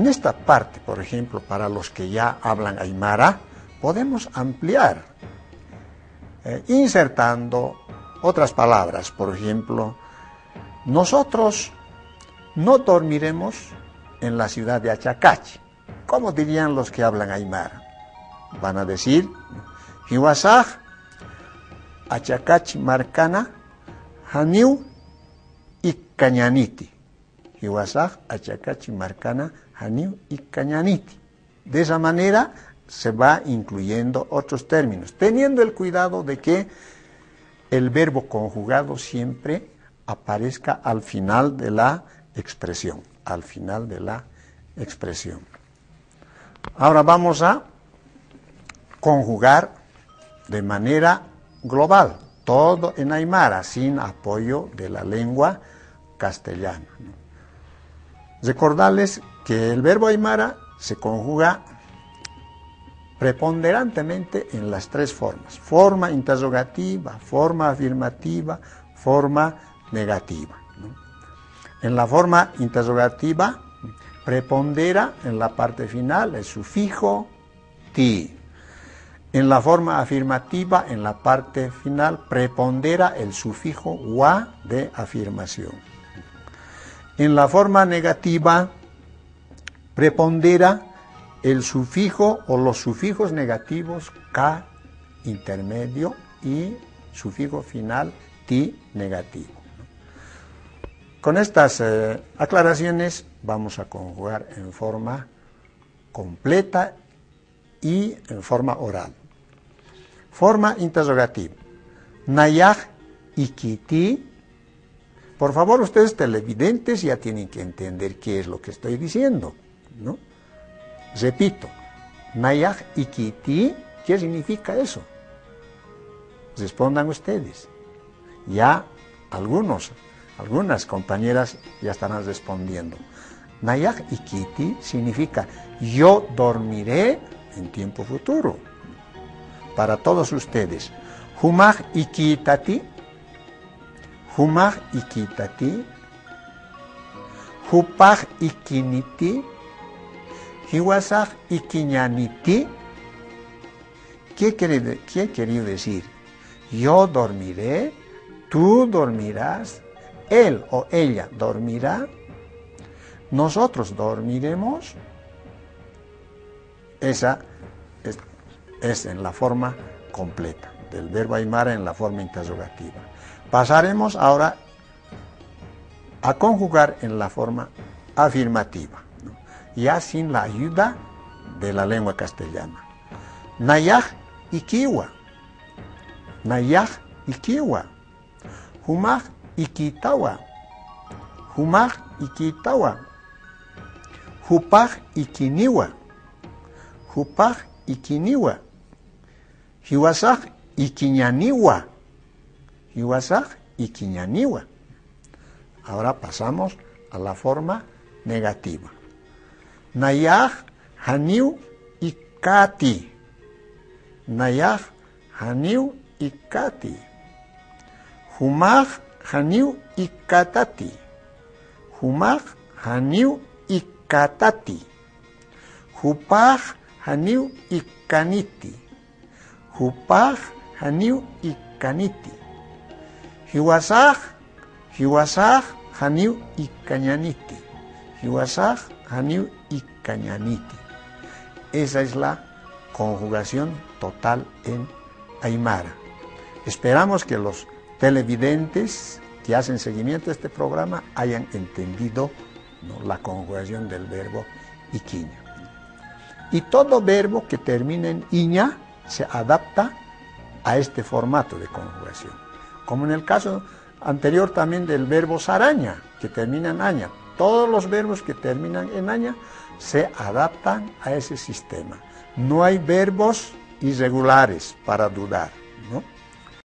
En esta parte, por ejemplo, para los que ya hablan aymara, podemos ampliar, insertando otras palabras. Por ejemplo, nosotros no dormiremos en la ciudad de Achacachi. ¿Cómo dirían los que hablan aymara? Van a decir, Hiwasaj, Achacachi marcana, Haniu y Cañaniti. Hiwasaj, Achacachi marcana, Haniu y Cañaniti. De esa manera se va incluyendo otros términos, teniendo el cuidado de que el verbo conjugado siempre aparezca al final de la expresión, al final de la expresión. Ahora vamos a conjugar de manera global, todo en aymara, sin apoyo de la lengua castellana. Recordarles que el verbo aymara se conjuga preponderantemente en las tres formas: forma interrogativa, forma afirmativa, forma negativa. En la forma interrogativa prepondera en la parte final el sufijo ti. En la forma afirmativa, en la parte final, prepondera el sufijo wa de afirmación. En la forma negativa, prepondera el sufijo o los sufijos negativos ka intermedio y sufijo final ti negativo. Con estas aclaraciones vamos a conjugar en forma completa y en forma oral. Forma interrogativa. Nayaj ikiti. Por favor, ustedes televidentes ya tienen que entender qué es lo que estoy diciendo, ¿no? Repito, Nayaj ikiti, ¿qué significa eso? Respondan ustedes. Ya algunas compañeras ya estarán respondiendo. Nayaj ikiti significa yo dormiré en tiempo futuro. Para todos ustedes. Humaj ikitati. Humaj ikitati. Hupaj ikiniti. Hiwasaj ikiñaniti. ¿Qué quería decir? Yo dormiré, tú dormirás, él o ella dormirá, nosotros dormiremos. Esa es en la forma completa del verbo aymara en la forma interrogativa. Pasaremos ahora a conjugar en la forma afirmativa, ¿no? Ya sin la ayuda de la lengua castellana. Nayaj ikiwa. Nayaj ikiwa. Humaj ikitawa. Humaj ikitawa. Hupaj ikiniwa. Hupaj ikiniwa. Hiwasaj ikiñaniwa. Hiwasaj ikiñaniwa. Ahora pasamos a la forma negativa. Nayaj haniu ikati. Nayaj haniu ikati. Humaj haniu ikatati. Humaj haniu ikatati. Hupaj haniu ikaniti. Hupaj haniu ikaniti. Hiwasaj haniu ikañaniti. Hiwasaj haniu ikañaniti. Esa es la conjugación total en aymara. Esperamos que los televidentes que hacen seguimiento a este programa hayan entendido, ¿no?, la conjugación del verbo iquiña. Y todo verbo que termina en iña se adapta a este formato de conjugación. Como en el caso anterior también del verbo saraña, que termina en aña. Todos los verbos que terminan en aña se adaptan a ese sistema. No hay verbos irregulares para dudar, ¿no?